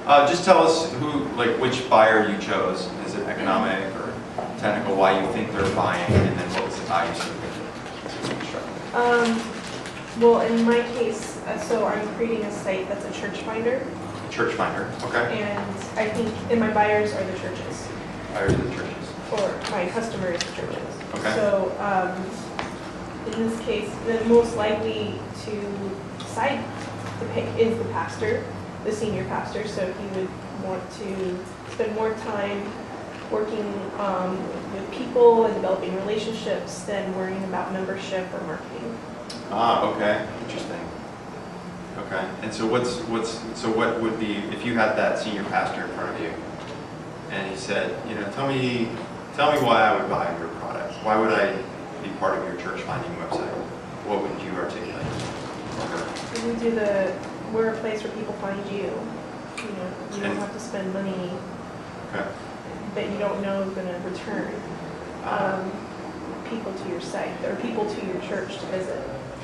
Just tell us which buyer you chose. Is it economic or technical? Why you think they're buying, and then what was the value Well, in my case, so I'm creating a site that's a church finder. Church finder, okay. And I think, and my buyers are the churches. Buyers of the churches. Or my customers, the churches. Okay. So in this case, the most likely to decide to pick is the pastor, the senior pastor. So he would want to spend more time working with people and developing relationships than worrying about membership or marketing. Ah, okay, interesting. Okay, and so what would be, if you had that senior pastor in front of you, and he said, tell me why I would buy your product. Why would I be part of your church finding website? What would you articulate? We're a place where people find you. You don't have to spend money that you don't know is going to return people to your site or people to your church to visit.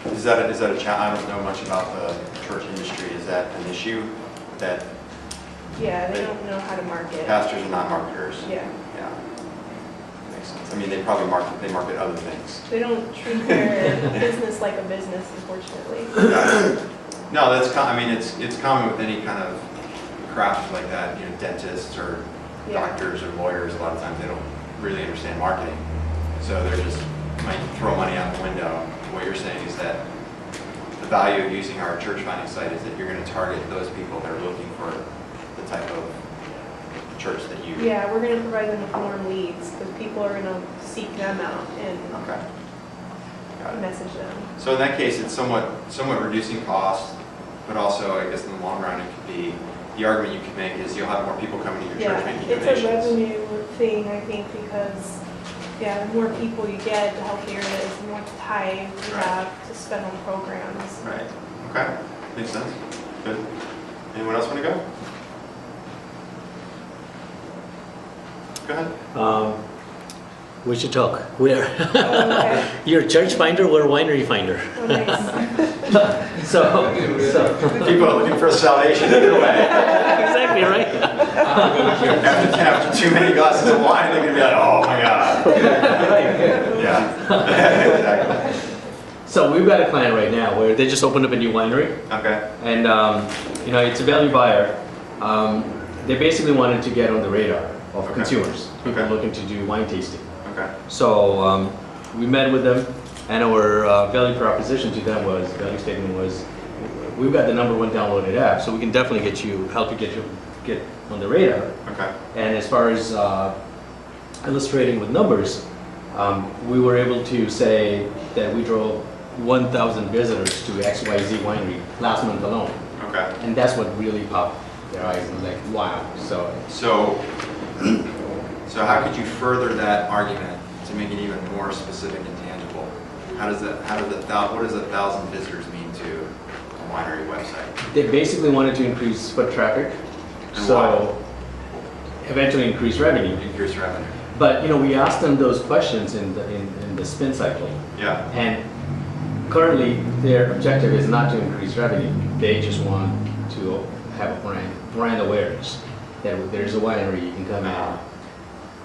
Is that a challenge? I don't know much about the church industry. Is that an issue? That they don't know how to market. Pastors are not marketers. Yeah. Makes sense. I mean, they probably market other things. They don't treat their business like a business, unfortunately. No, that's it's common with any kind of craft like that. Dentists or doctors or lawyers. A lot of times they don't really understand marketing, so they're just might throw money out the window. What you're saying is that the value of using our church finding site is that you're going to target those people that are looking for the type of church that you... Yeah, we're going to provide them with warm leads because people are going to seek them out and message them. So in that case, it's somewhat reducing cost, but also I guess in the long run it could be, the argument you could make is you'll have more people coming to your church making donations. It's a revenue thing, I think, because the more people you get, the healthier it is, the more time you have to spend on programs. Right. Okay. Makes sense. Good. Anyone else want to go? Go ahead. We should talk. We're Okay. you're a church finder, we're a winery finder. Oh, nice. so People are looking for salvation either way. exactly right. After too many glasses of wine, they're going to be like, oh my God. Yeah. Exactly. So we've got a client right now where they just opened up a new winery. Okay. And it's a value buyer. They basically wanted to get on the radar of consumers, people looking to do wine tasting. Okay. So we met with them, and our value proposition to them value statement was, we've got the #1 downloaded app, so we can definitely help you get on the radar. Okay. And as far as illustrating with numbers, we were able to say that we drove 1,000 visitors to XYZ winery last month alone. Okay. And that's what really popped their eyes and like, wow. So how could you further that argument to make it even more specific and tangible? What does 1,000 visitors mean to a winery website? They basically wanted to increase foot traffic, And so eventually increase revenue. Increase revenue. But we asked them those questions in the spin cycle. Yeah. And currently their objective is not to increase revenue. They just want to have a brand awareness that there's a winery you can come in.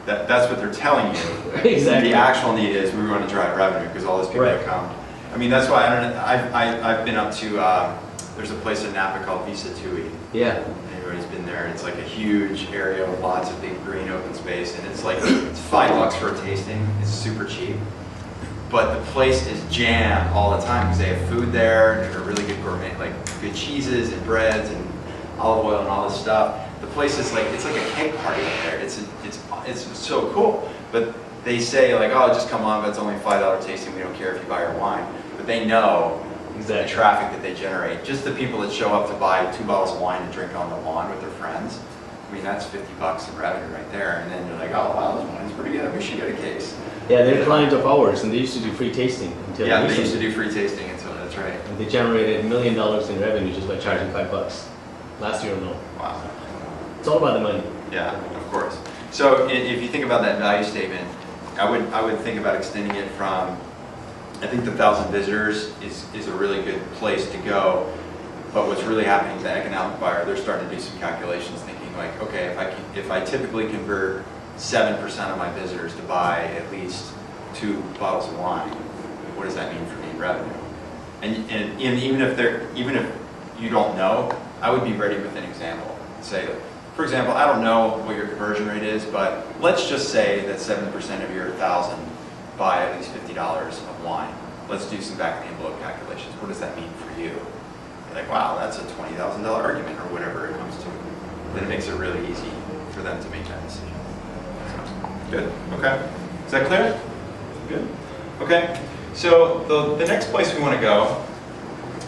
That's what they're telling you. Exactly. The actual need is we want to drive revenue because all those people that come. I mean, that's why I've been up to, there's a place in Napa called Visa Tui. Yeah. Everybody's been there. It's like a huge area with lots of big green open space, and it's $5 for a tasting. It's super cheap. But the place is jammed all the time because they have food there, and they're really good gourmet, like good cheeses and breads and olive oil and all this stuff. The place is it's like a cake party up there. It's so cool. But they say oh, just come on, but it's only $5 tasting. We don't care if you buy our wine. But they know the traffic that they generate. Just the people that show up to buy 2 bottles of wine and drink it on the lawn with their friends. I mean, that's $50 in revenue right there. And then you're like, oh wow, this wine's pretty good. We should get a case. Yeah, they're clients of ours, and they used to do free tasting until recently. recently. They used to do free tasting until that's right. And they generated $1 million in revenue just by charging $5 last year alone. Wow. It's all about the money. Yeah, of course. So if you think about that value statement, I would think about extending it from, I think the 1,000 visitors is a really good place to go. But what's really happening to the economic buyer, they're starting to do some calculations thinking like, okay, if I typically convert 7% of my visitors to buy at least 2 bottles of wine, what does that mean for me in revenue? And even if you don't know, I would be ready with an example. Say, for example, I don't know what your conversion rate is, but let's just say that 7% of your 1,000 buy at least $50 of wine. Let's do some back of the envelope calculations. What does that mean for you? You're like, wow, that's a $20,000 argument or whatever it comes to. Then it makes it really easy for them to make that decision. Good, okay. Is that clear? Good. Okay, so the next place we want to go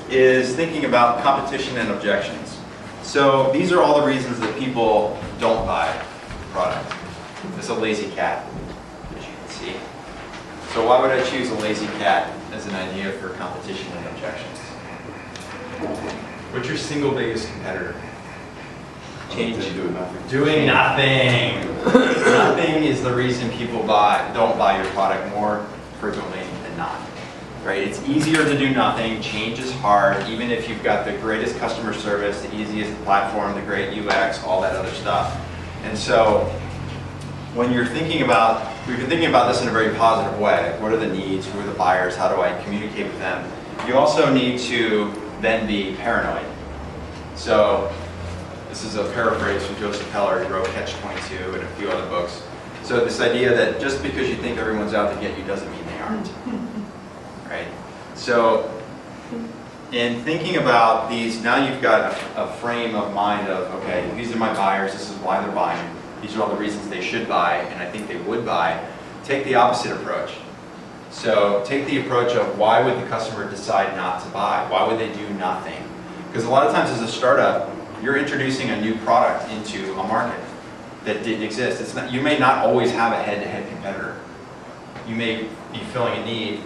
is thinking about competition and objections. So these are all the reasons that people don't buy the product. This is a lazy cat, as you can see. So why would I choose a lazy cat as an idea for competition and objections? What's your single biggest competitor? Change. Doing nothing. Doing nothing. Nothing is the reason people don't buy your product more frequently than not. Right? It's easier to do nothing. Change is hard. Even if you've got the greatest customer service, the easiest platform, the great UX, all that other stuff. And so when you're thinking about, we've been thinking about this in a very positive way. What are the needs? Who are the buyers? How do I communicate with them? You also need to then be paranoid. So this is a paraphrase from Joseph Heller, who wrote Catch-22 and a few other books. So this idea that just because you think everyone's out to get you doesn't mean they aren't. Right? So in thinking about these, now you've got a frame of mind of, okay, these are my buyers, this is why they're buying, these are all the reasons they should buy, and I think they would buy. Take the opposite approach. So take the approach of why would the customer decide not to buy? Why would they do nothing? Because a lot of times as a startup, you're introducing a new product into a market that didn't exist. It's not, you may not always have a head-to-head competitor. You may be filling a need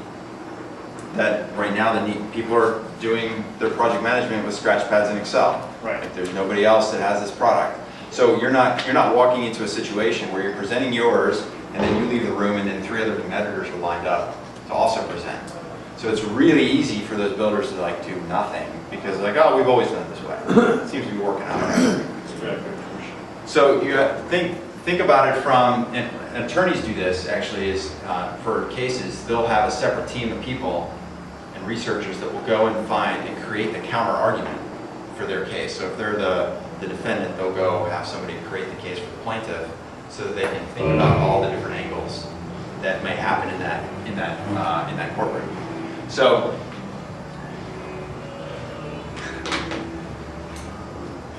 that right now people are doing their project management with scratch pads and Excel. Right. Like there's nobody else that has this product. So you're not walking into a situation where you're presenting yours and then you leave the room and then 3 other competitors are lined up to also present. So it's really easy for those builders to like do nothing because like, oh, we've always done it this way. It seems to be working out. So you think about it from, and attorneys do this actually, is for cases, they'll have a separate team of people and researchers that will go and find and create the counter argument for their case. So if they're the defendant, they'll go have somebody create the case for the plaintiff so that they can think about all the different angles that may happen in that courtroom. So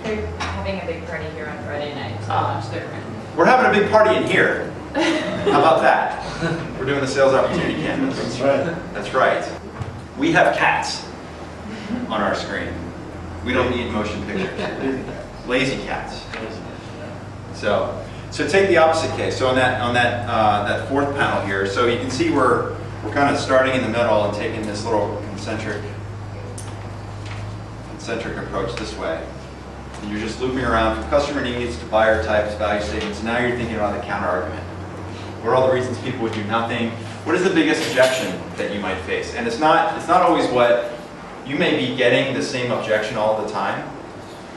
They're having a big party here on Friday night to launch their brand. we're having a big party in here. How about that? We're doing the sales opportunity canvas. That's right. That's right. We have cats on our screen. We don't need motion pictures. Lazy cats. So take the opposite case. So on that fourth panel here, so you can see we're kind of starting in the middle and taking this little concentric approach this way. And you're just looping around from customer needs to buyer types, value statements. Now you're thinking about the counter argument. What are all the reasons people would do nothing? What is the biggest objection that you might face? And it's not always what you may be getting the same objection all the time.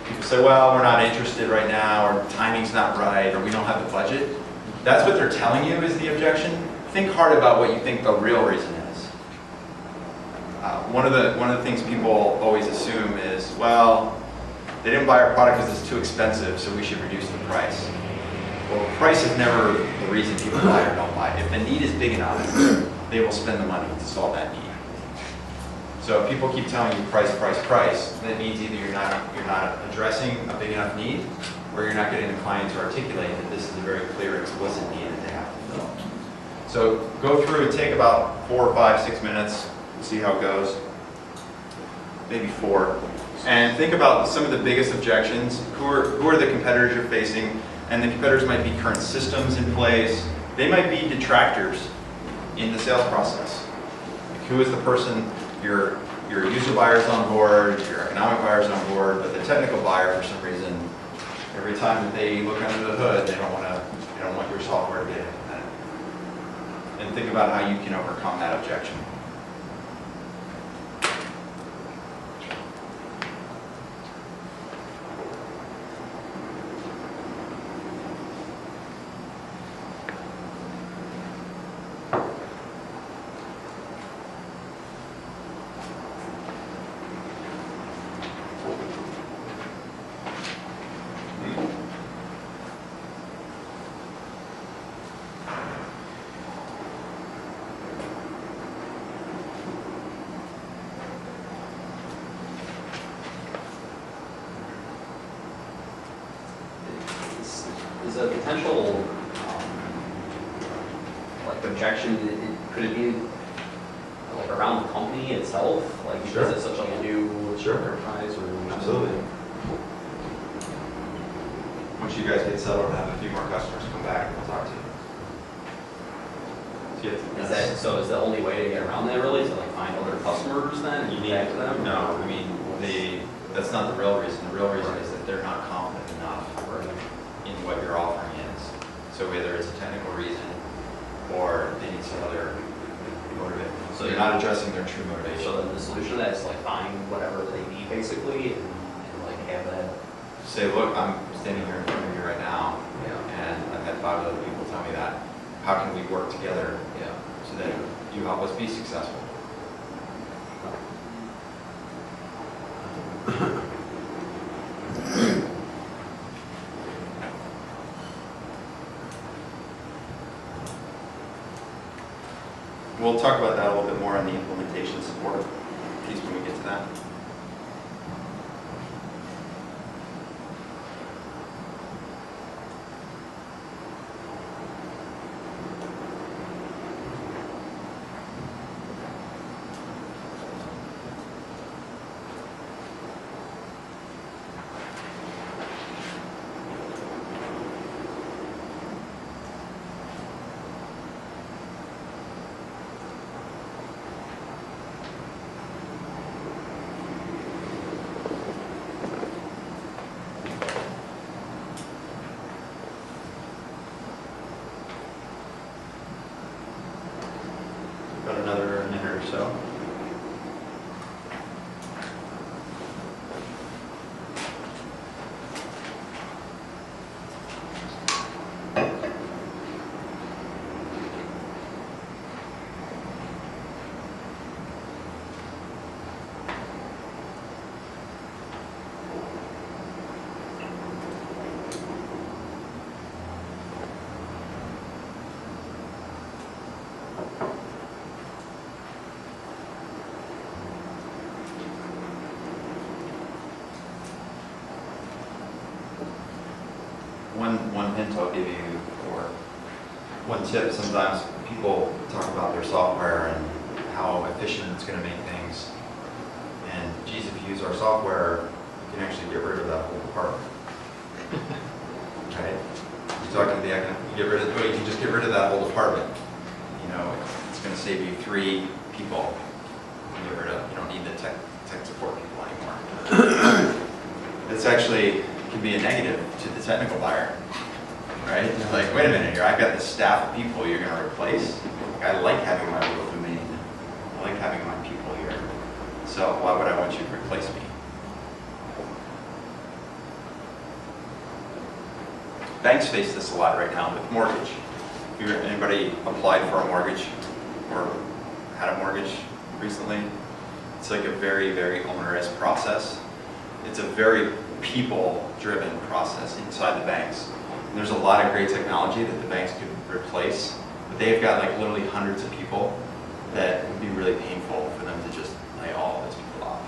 People say, well, we're not interested right now, or timing's not right, or we don't have the budget. That's what they're telling you is the objection. Think hard about what you think the real reason is. One of the things people always assume is, well, they didn't buy our product because it's too expensive, so we should reduce the price. Well, price is never the reason people buy or don't buy. If the need is big enough, they will spend the money to solve that need. So if people keep telling you price, price, price, that means either you're not addressing a big enough need, or you're not getting the client to articulate that this is a very clear, explicit need that they have to fill. So go through and take about 4 or 5, 6 minutes, see how it goes. Maybe 4. And think about some of the biggest objections. Who are the competitors you're facing? And the competitors might be current systems in place. They might be detractors in the sales process. Like who is the person, your user buyer's on board, your economic buyer's on board, but the technical buyer, for some reason, every time that they look under the hood, they don't want your software to get implemented. And think about how you can overcome that objection. is a potential like objection? Could it be like around the company itself? Like because it's such like a new enterprise or Absolutely. Once you guys get settled and have a few more customers come back, we'll talk to you. Is the only way to get around that really to like find other customers then? You need back to them? No, I mean, that's not the real reason. The real reason is that they're not confident enough in what your offering is. So whether it's a technical reason or they need some other motivation. So you're not addressing their true motivation. So then the solution to that is like find whatever they need basically and like have that. Say, look, I'm standing here in front of you right now, Yeah. and I've had 5 other people tell me that. How can we work together Yeah. so that you help us be successful? We'll talk about that a little bit more in the implementation support piece when we get to that. About another minute or so. One hint I'll give you, or one tip, sometimes people talk about their software and how efficient it's going to make things. And geez, if you use our software, you can actually get rid of that whole department. Right? You're talking to the you can just get rid of that whole department. You know, it's going to save you 3 people. You don't need the tech support people anymore. It's actually can be a negative to the technical buyer, right? It's like, wait a minute here, I've got this staff of people you're going to replace. I like having my real domain. I like having my people here. So why would I want you to replace me? Banks face this a lot right now with mortgage. Anybody applied for a mortgage or had a mortgage recently? It's like a very, very onerous process. It's a very people-driven process inside the banks. And there's a lot of great technology that the banks could replace, but they've got like literally hundreds of people that would be really painful for them to just lay all of those people off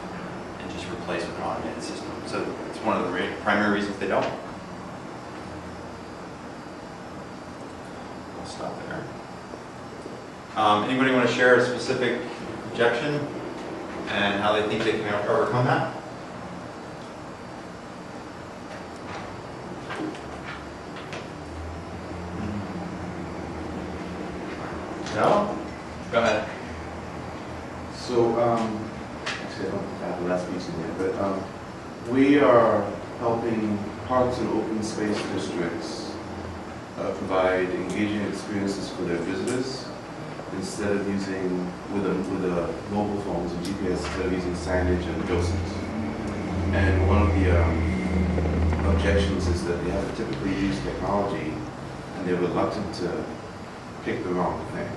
and just replace with an automated system. So it's one of the primary reasons they don't. I'll stop there. Anybody want to share a specific objection and how they think they can overcome that? No? Go ahead. So, actually I don't have the last piece in there, but we are helping parks and open space districts provide engaging experiences for their visitors instead of using, with the mobile phones and GPS, instead of using signage and docents. And one of the objections is that they have to typically use technology and they're reluctant to pick the wrong thing.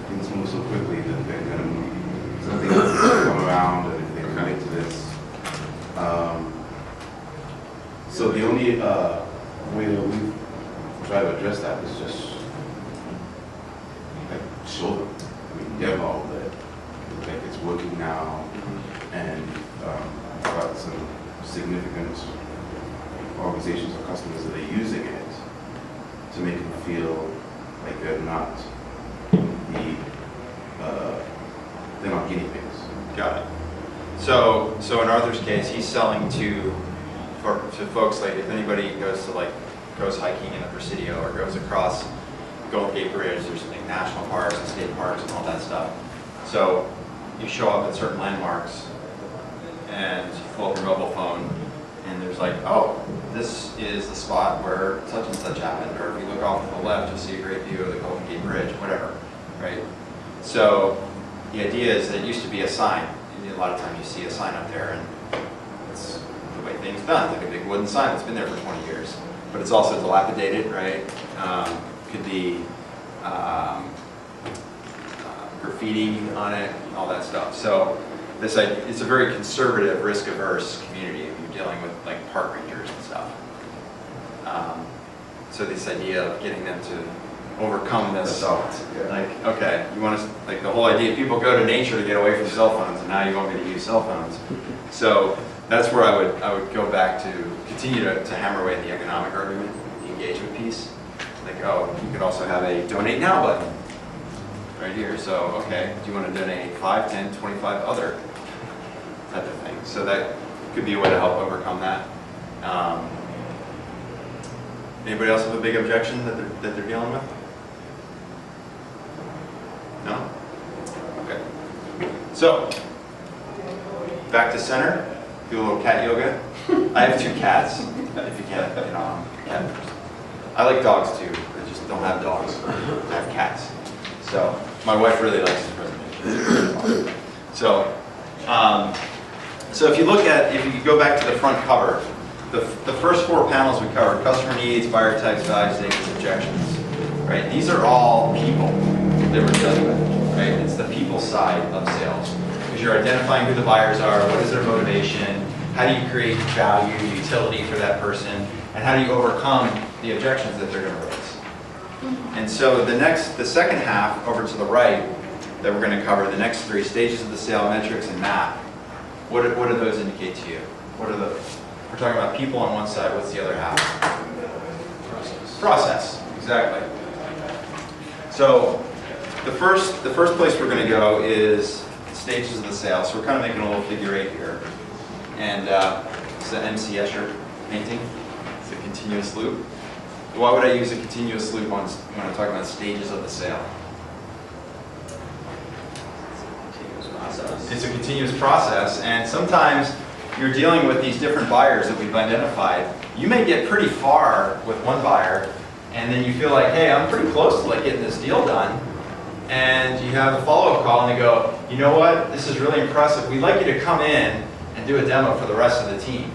Things move so quickly that they're going to move. Something else is going to come around, and if they commit to this. So the only way that we try to address that is just like, show them. I mean, demo that like it's working now, and got some significant organizations or customers that are using it to make them feel like they're not guinea pigs. Got it. So in Arthur's case, he's selling to folks like if anybody goes hiking in the Presidio or goes across Golden Gate Bridge, there's like national parks and state parks and all that stuff. So you show up at certain landmarks and you pull up your mobile phone and there's like, oh, this is the spot where such and such happened. Or if you look off to the left, you'll see a great view of the Golden Gate Bridge, whatever, right? So the idea is that it used to be a sign. A lot of times you see a sign up there and it's the way things done, like a big wooden sign that's been there for 20 years. But it's also dilapidated, right? Could be graffiti on it, all that stuff. So it's a very conservative, risk-averse community if you're dealing with like park rangers and stuff. So this idea of getting them to overcome this, like, okay, you want to, like the whole idea, people go to nature to get away from cell phones, and now you want me to use cell phones. So that's where I would go back to continue to hammer away at the economic argument, the engagement piece. Like, oh, you could also have a donate now button right here. So, okay, do you want to donate 5, 10, 25 other type of thing? So that could be a way to help overcome that. Anybody else have a big objection that they're dealing with? No? Okay. So, back to center. Do a little cat yoga. I have 2 cats, if you can't, I'm a cat person. I like dogs too, I just don't have dogs. I have cats. So, my wife really likes this presentation. So if you go back to the front cover, the first 4 panels we covered: customer needs, buyer types, values, statements, objections. Right? These are all people that we're dealing with. Right? It's the people side of sales, because you're identifying who the buyers are, what is their motivation, how do you create value, utility for that person, and how do you overcome the objections that they're going to raise. And so the second half over to the right that we're going to cover, the next 3 stages of the sale, metrics, and map. What do those indicate to you? We're talking about people on one side. What's the other half? Process. Exactly. So the first place we're going to go is stages of the sale. So we're kind of making a little figure 8 here. And it's an M.C. Escher painting. It's a continuous loop. Why would I use a continuous loop when I'm talking about stages of the sale? It's a continuous process, and sometimes you're dealing with these different buyers that we've identified. You may get pretty far with one buyer, and then you feel like, hey, I'm pretty close to like getting this deal done. And you have a follow-up call, and they go, you know what? This is really impressive. We'd like you to come in and do a demo for the rest of the team.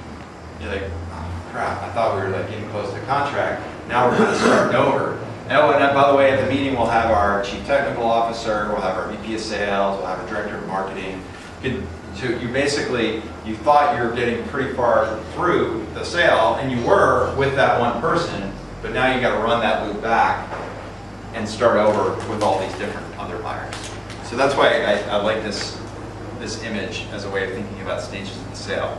You're like, oh crap! I thought we were like getting close to contract. Now we're kind of starting over. Oh, and by the way, at the meeting we'll have our chief technical officer, we'll have our VP of sales, we'll have our director of marketing. You thought you were getting pretty far through the sale, and you were with that one person, but now you got to run that loop back and start over with all these different other buyers. So that's why I like this image as a way of thinking about stages of the sale.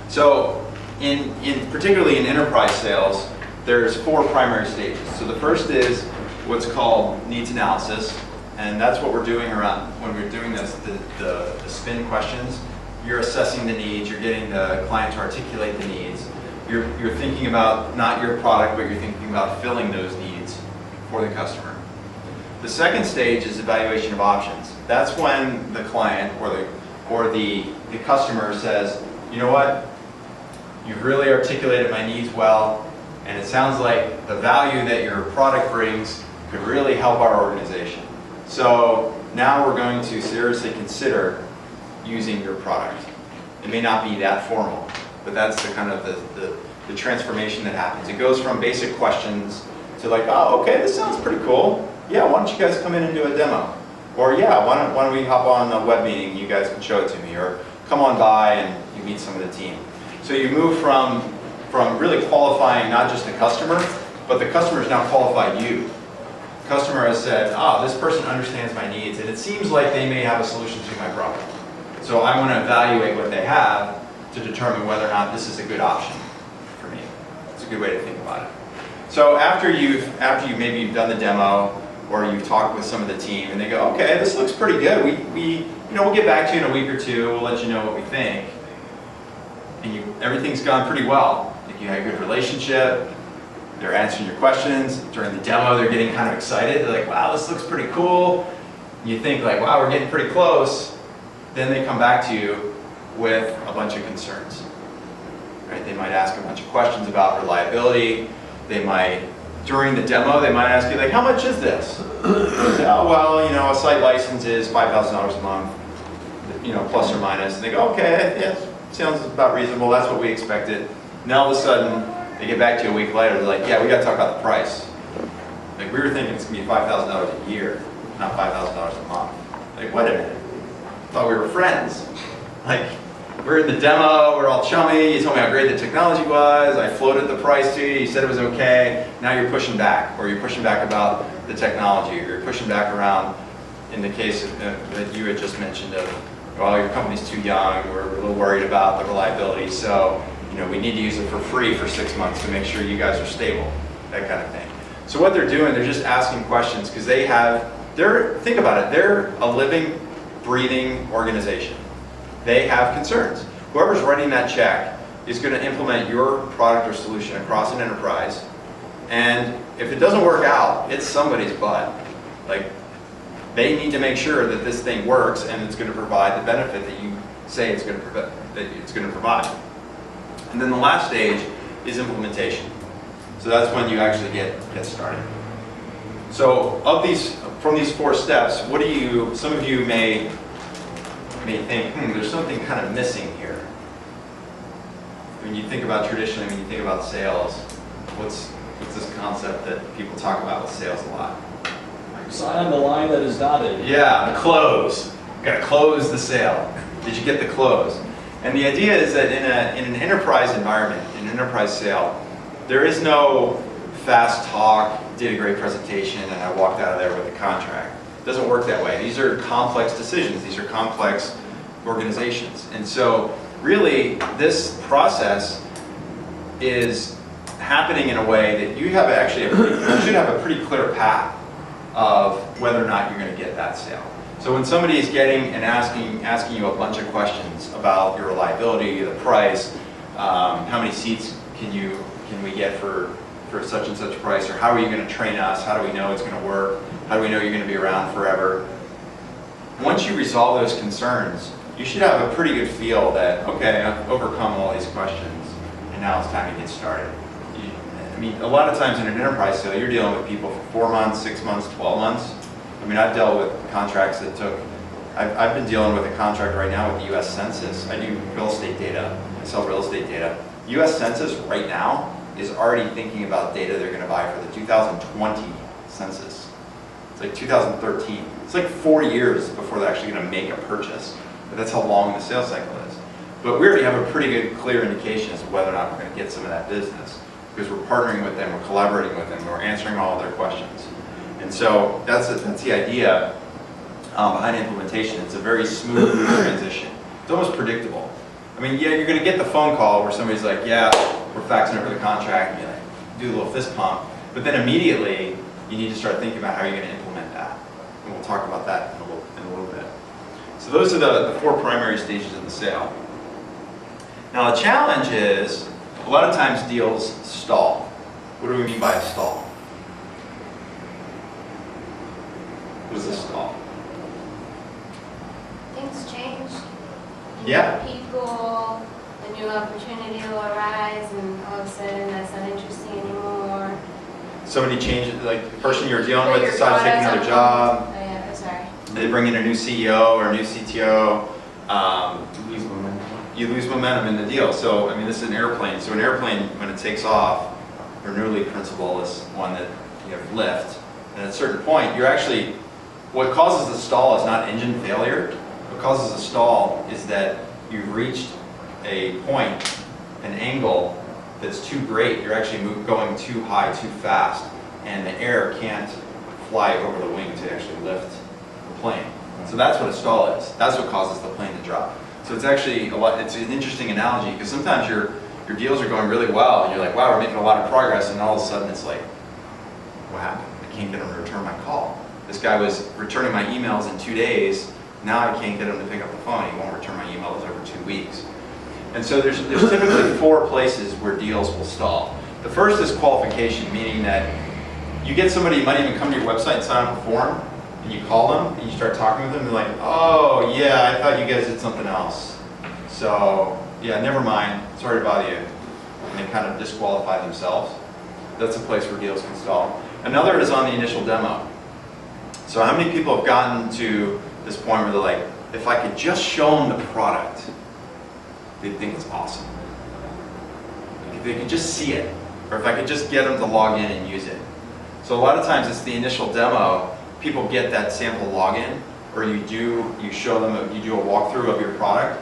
So particularly in enterprise sales, there's 4 primary stages. So the first is what's called needs analysis, and that's what we're doing when we're doing the spin questions. You're assessing the needs, you're getting the client to articulate the needs. You're thinking about not your product, but you're thinking about filling those needs for the customer. The second stage is evaluation of options. That's when the client or the customer says, you know what, you've really articulated my needs well, and it sounds like the value that your product brings could really help our organization. So now we're going to seriously consider using your product. It may not be that formal, but that's the kind of the transformation that happens. It goes from basic questions to like, oh, okay, this sounds pretty cool. Yeah, why don't you guys come in and do a demo? Or yeah, why don't we hop on a web meeting and you guys can show it to me? Or come on by and you meet some of the team. So you move from really qualifying not just the customer, but the customer has now qualified you. The customer has said, oh, this person understands my needs, and it seems like they may have a solution to my problem. So I want to evaluate what they have to determine whether or not this is a good option for me. a good way to think about it. So after you've maybe you've done the demo, or you've talked with some of the team, and they go, okay, this looks pretty good. We'll get back to you in a week or two. We'll let you know what we think. And everything's gone pretty well. Like you had a good relationship. They're answering your questions. During the demo, they're getting kind of excited. They're like, wow, this looks pretty cool. And you think like, wow, we're getting pretty close. Then they come back to you with a bunch of concerns. Right? They might ask a bunch of questions about reliability. They might, during the demo, they might ask you like, how much is this? You say, oh, well, a site license is $5,000 a month, plus or minus. And they go, okay, yeah, sounds about reasonable. That's what we expected. Now all of a sudden, they get back to you a week later. They're like, yeah, we got to talk about the price. Like we were thinking it's gonna be $5,000 a year, not $5,000 a month. Like, wait a minute. I thought we were friends. Like, we're in the demo, we're all chummy, you told me how great the technology was, I floated the price to you, you said it was okay, now you're pushing back, or you're pushing back about the technology, or you're pushing back around, in the case that you had just mentioned of, well, your company's too young, we're a little worried about the reliability, so we need to use it for free for 6 months to make sure you guys are stable, that kind of thing. So what they're doing, they're just asking questions, because think about it, they're a living, breathing organization. They have concerns. Whoever's writing that check is going to implement your product or solution across an enterprise, and if it doesn't work out, it's somebody's butt. Like, they need to make sure that this thing works and it's going to provide the benefit that you say it's going to provide. And then the last stage is implementation. So that's when you actually get started. So from these 4 steps, some of you may think, there's something kind of missing here. When you think about traditionally, when you think about sales, what's this concept that people talk about with sales a lot? Sign on the line that is dotted. Yeah, the close. You've got to close the sale. Did you get the close? And the idea is that in an enterprise environment, in an enterprise sale, there is no fast talk, did a great presentation, and I walked out of there with a contract. It doesn't work that way. These are complex decisions. These are complex organizations. And so really, this process is happening in a way that you should have a pretty clear path of whether or not you're going to get that sale. So when somebody is getting and asking you a bunch of questions about your reliability, the price, how many seats can we get for such and such price, or how are you going to train us? How do we know it's going to work? How do we know you're going to be around forever? Once you resolve those concerns, you should have a pretty good feel that, okay, I've overcome all these questions, and now it's time to get started. A lot of times in an enterprise sale, you're dealing with people for 4 months, 6 months, 12 months. I've dealt with contracts that I've been dealing with a contract right now with the US Census. I do real estate data. I sell real estate data. US Census right now is already thinking about data they're going to buy for the 2020 census. It's like 2013. It's like 4 years before they're actually going to make a purchase. But that's how long the sales cycle is. But we already have a pretty good, clear indication as to whether or not we're going to get some of that business, because we're partnering with them, we're collaborating with them, we're answering all of their questions. And so that's the idea behind implementation. It's a very smooth transition. It's almost predictable. Yeah, you're going to get the phone call where somebody's like, yeah, we're faxing over the contract, and you do a little fist pump. But then immediately, you need to start thinking about how you're going to implement that. And we'll talk about that in a little bit. So those are the 4 primary stages of the sale. Now the challenge is, a lot of times deals stall. What do we mean by a stall? What is a stall? Things change. Yeah. People, a new opportunity will arise, and all of a sudden that's not interesting anymore. Somebody changes, like the person you're dealing Or with your decides to take products another are- job. Oh yeah, I'm sorry. They bring in a new CEO or a new CTO. Lose momentum. You lose momentum in the deal. So, this is an airplane. So an airplane, when it takes off, Bernoulli principle is one that you have lift. And at a certain point, what causes the stall is not engine failure. What causes a stall is that you've reached a point, an angle that's too great. You're actually going too high, too fast, and the air can't fly over the wing to actually lift the plane. So that's what a stall is. That's what causes the plane to drop. So it's actually it's an interesting analogy, because sometimes you're your deals are going really well, and you're like, wow, we're making a lot of progress, and all of a sudden it's like, what happened? I can't get him to return my call. This guy was returning my emails in 2 days. Now I can't get him to pick up the phone. He won't return my emails over 2 weeks. And so there's typically 4 places where deals will stall. The first is qualification, meaning that you get somebody, you might even come to your website and sign up a form, and you call them, and you start talking with them, and they're like, oh yeah, I thought you guys did something else. So yeah, never mind, sorry to bother you. And they kind of disqualify themselves. That's a place where deals can stall. Another is on the initial demo. So how many people have gotten to this point where they're like, if I could just show them the product, they'd think it's awesome. If they could just see it, or if I could just get them to log in and use it. So a lot of times it's the initial demo, people get that sample login, or you show them, you do a walkthrough of your product,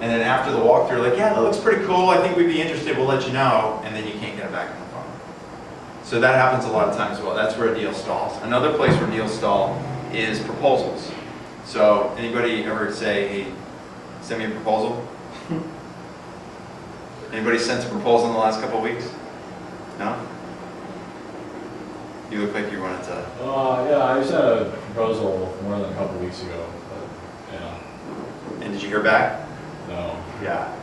and then after the walkthrough, like, yeah, that looks pretty cool, I think we'd be interested, we'll let you know, and then you can't get it back on the phone. So that happens a lot of times as well. That's where a deal stalls. Another place where deals stall is proposals. So anybody ever say, hey, send me a proposal? Anybody sent a proposal in the last couple of weeks? No? You look like you wanted to. Yeah, I sent a proposal more than a couple of weeks ago, but yeah. And did you hear back? No. Yeah.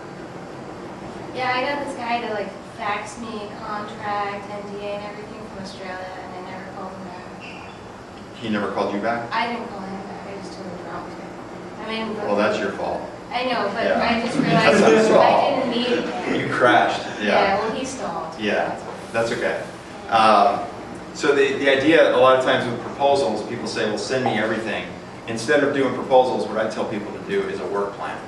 Yeah, I got this guy to like fax me contract, NDA and everything from Australia, and I never called him back. He never called you back? I didn't call him back, I just told him to drop it. I mean, Well, that's your fault. I know, but Yeah. I just realized That's his fault. I didn't need him. You crashed. Yeah, well, he stalled. Yeah, that's okay. So the idea, a lot of times with proposals, people say, well, send me everything. Instead of doing proposals, what I tell people to do is a work plan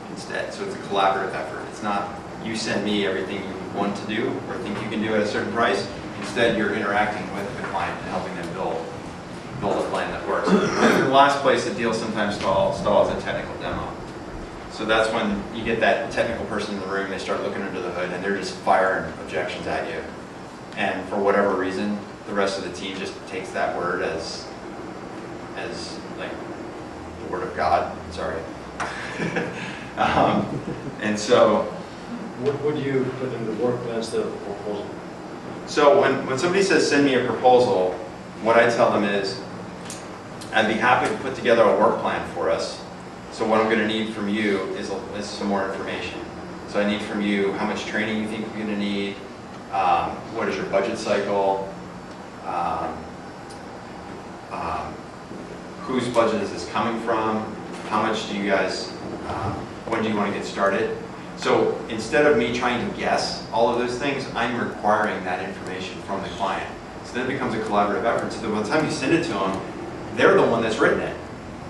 instead. So it's a collaborative effort. It's not you send me everything you want to do or think you can do at a certain price. Instead, you're interacting with the client and helping them build a plan that works. And the last place that deals sometimes stall is a technical demo. So that's when you get that technical person in the room, they start looking under the hood, and they're just firing objections at you. And for whatever reason, the rest of the team just takes that word as like the word of God. Sorry. And so, What would you put in the work plan instead of a proposal? so when somebody says send me a proposal, what I tell them is, I'd be happy to put together a work plan for us. So what I'm going to need from you is some more information. So I need from you how much training you think you're going to need, what is your budget cycle, whose budget is this coming from, how much do you guys, when do you want to get started? So instead of me trying to guess all of those things, I'm requiring that information from the client. So then it becomes a collaborative effort. So that by the time you send it to them, they're the one that's written it.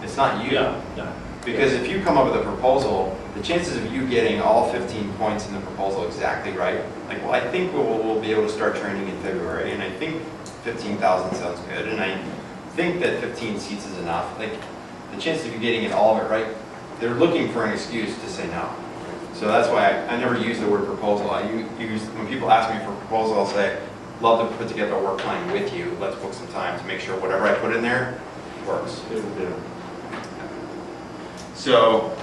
It's not you. Yeah. Because if you come up with a proposal, the chances of you getting all 15 points in the proposal exactly right, like, well, I think we'll be able to start training in February, and I think 15,000 sounds good, and I think that 15 seats is enough. Like, the chances of you getting it all of it right, they're looking for an excuse to say no. So that's why I never use the word proposal. When people ask me for a proposal, I'll say, love to put together a work plan with you. Let's book some time to make sure whatever I put in there works. So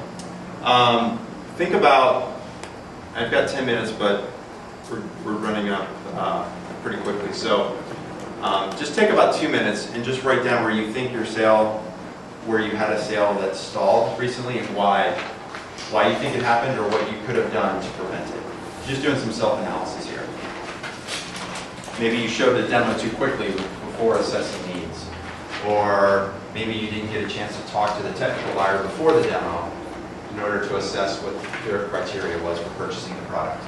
think about, I've got 10 minutes, but we're running up pretty quickly. So just take about 2 minutes and just write down where you think your sale, where you had a sale that stalled recently and why you think it happened or what you could have done to prevent it. Just doing some self-analysis here. Maybe you showed a demo too quickly before assessing needs, or maybe you didn't get a chance to talk to the technical buyer before the demo in order to assess what their criteria was for purchasing the product.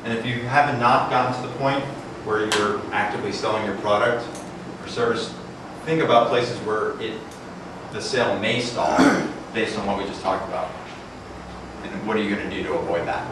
And if you haven't not gotten to the point where you're actively selling your product or service, think about places where the sale may stall based on what we just talked about. And what are you going to do to avoid that?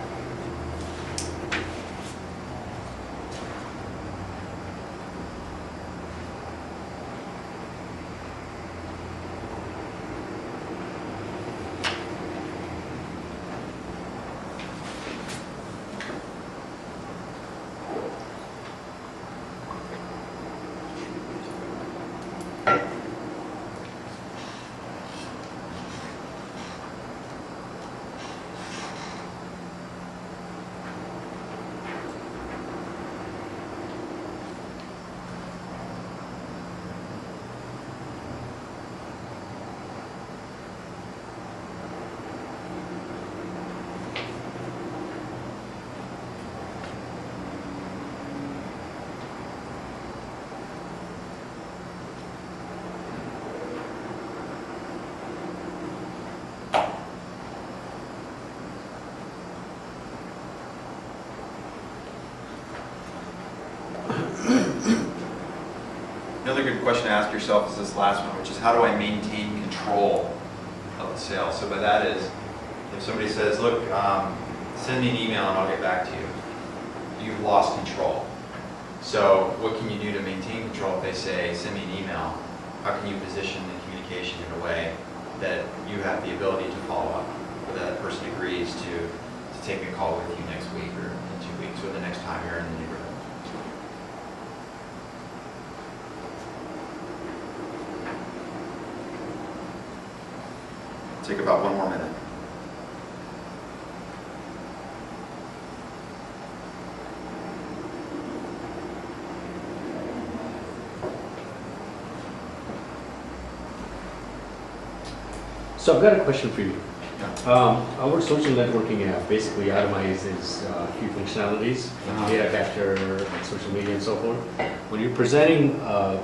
good question to ask yourself is this last one, which is how do I maintain control of the sale? So by that is, if somebody says, look, send me an email and I'll get back to you, you've lost control. So what can you do to maintain control if they say, send me an email? How can you position the communication in a way that you have the ability to follow up, or that person agrees to take a call with you next week or in 2 weeks or the next time you're in the neighborhood? Take about 1 more minute. So I've got a question for you. Our social networking app basically itemizes a few functionalities, data capture, and social media and so forth. When you're presenting a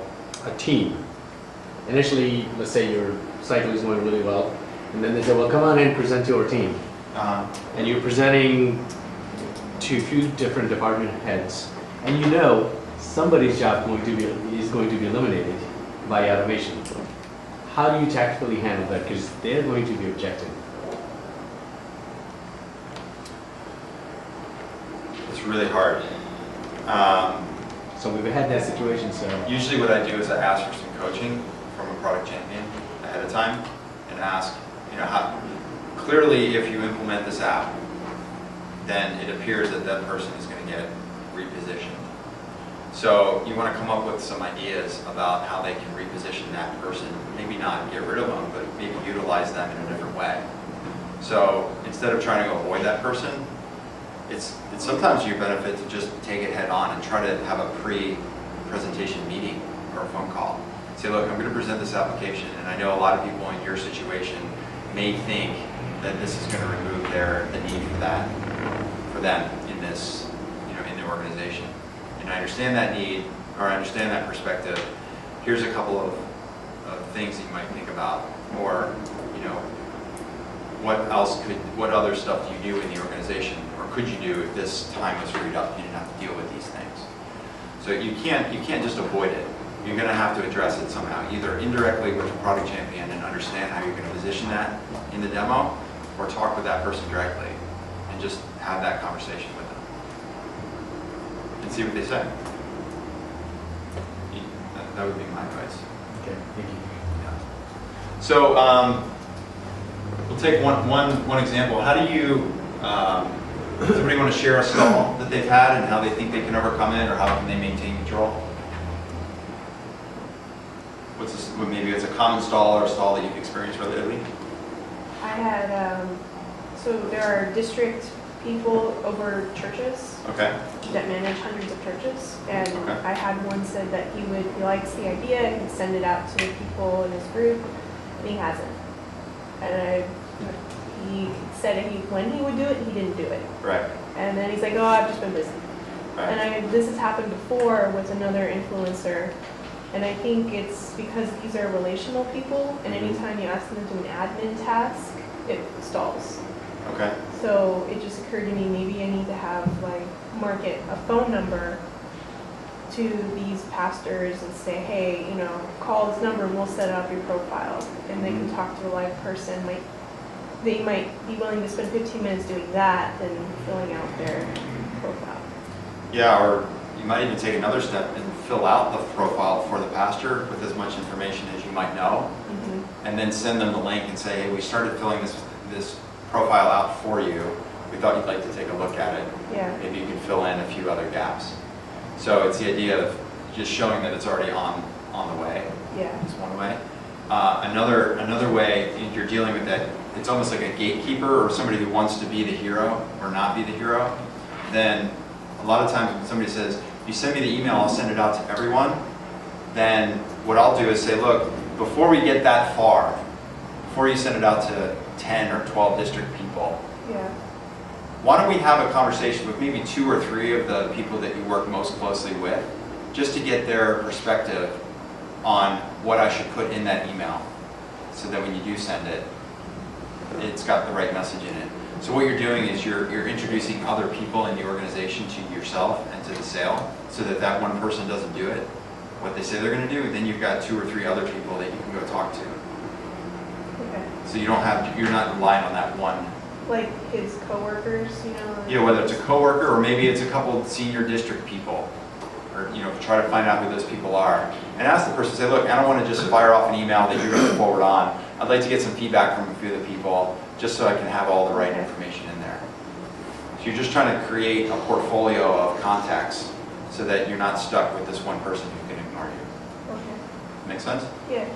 team, initially, let's say your cycle is going really well, and then they say, well, come on in and present to our team. And you're presenting to a few different department heads, and you know somebody's job is going to be eliminated by automation. How do you tactically handle that? Because they're going to be objecting. It's really hard. So we've had that situation, so. Usually what I do is I ask for some coaching from a product champion ahead of time and ask, how, clearly if you implement this app, then it appears that that person is going to get repositioned. So you want to come up with some ideas about how they can reposition that person. Maybe not get rid of them, but maybe utilize them in a different way. So instead of trying to avoid that person, it's sometimes your benefit to just take it head on and try to have a pre-presentation meeting or a phone call. Say, look, I'm going to present this application, and I know a lot of people in your situation may think that this is going to remove the need for them in this, in the organization. And I understand that need, or I understand that perspective. Here's a couple of things that you might think about, or what other stuff do you do in the organization, or could you do if this time was freed up, you didn't have to deal with these things. So you can't just avoid it. You're going to have to address it somehow, either indirectly with a product champion and understand how you're going to position that in the demo, or talk with that person directly and just have that conversation with them and see what they say. That would be my advice. Okay, thank you. Yeah. So we'll take one example. How do you, does somebody want to share a stall that they've had and how they think they can overcome it, or how can they maintain control? Maybe it's a common stall or a stall that you've experienced relatively? I had, so there are district people over churches. Okay. That manage hundreds of churches, and Okay. I had one said that he likes the idea and he'd send it out to people in his group, and he hasn't. And he said when he would do it, he didn't do it. Right. And then he's like, oh, I've just been busy. Right. And this has happened before with another influencer, and I think it's because these are relational people, and anytime you ask them to do an admin task, it stalls. Okay. So it just occurred to me, maybe I need to have market a phone number to these pastors and say, hey, call this number and we'll set up your profile, and they can talk to a live person. They might be willing to spend 15 minutes doing that than filling out their profile. Yeah, or you might even take another step and fill out the profile for the pastor with as much information as you might know, and then send them the link and say, hey, we started filling this profile out for you. We thought you'd like to take a look at it. Yeah. Maybe you can fill in a few other gaps. So it's the idea of just showing that it's already on the way. Yeah. That's one way. Another way, if you're dealing with that, it's almost like a gatekeeper or somebody who wants to be the hero or not be the hero. Then a lot of times when somebody says, you send me the email, I'll send it out to everyone. Then what I'll do is say, look, before we get that far, before you send it out to 10 or 12 district people, Yeah. why don't we have a conversation with maybe 2 or 3 of the people that you work most closely with, just to get their perspective on what I should put in that email, so that when you do send it, it's got the right message in it. So what you're doing is you're introducing other people in the organization to yourself and to the sale, so that one person doesn't do it, what they say they're going to do, then you've got 2 or 3 other people that you can go talk to. Okay. So you're not relying on that one. Like his coworkers, you know? like- Yeah, whether it's a coworker or maybe it's a couple of senior district people, or try to find out who those people are, and ask the person. Say, look, I don't want to just fire off an email that you're going to forward on. I'd like to get some feedback from a few of the people, just so I can have all the right information in there. So you're just trying to create a portfolio of contacts, so that you're not stuck with this one person who can ignore you. Okay. Make sense? Yeah.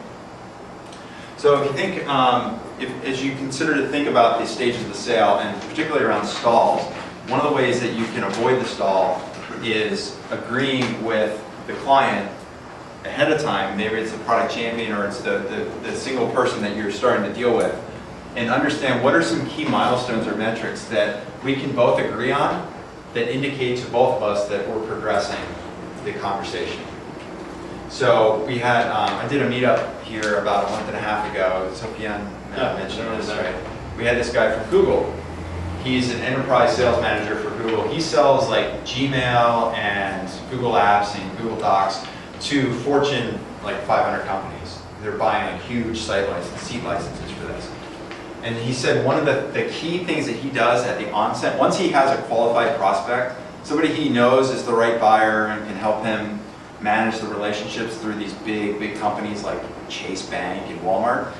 So if you think, as you consider to think about the stages of the sale, and particularly around stalls, one of the ways that you can avoid the stall is agreeing with the client ahead of time. Maybe it's the product champion or it's the single person that you're starting to deal with, and understand what are some key milestones or metrics that we can both agree on that indicate to both of us that we're progressing the conversation. So we had, I did a meetup here about a month and a half ago. Sofian mentioned this, right? We had this guy from Google. He's an enterprise sales manager for Google. He sells like Gmail and Google Apps and Google Docs to Fortune like 500 companies. They're buying like huge site licenses, seat licenses for this. And he said one of the key things that he does at the onset, once he has a qualified prospect, somebody he knows is the right buyer and can help him manage the relationships through these big companies like Chase Bank and Walmart,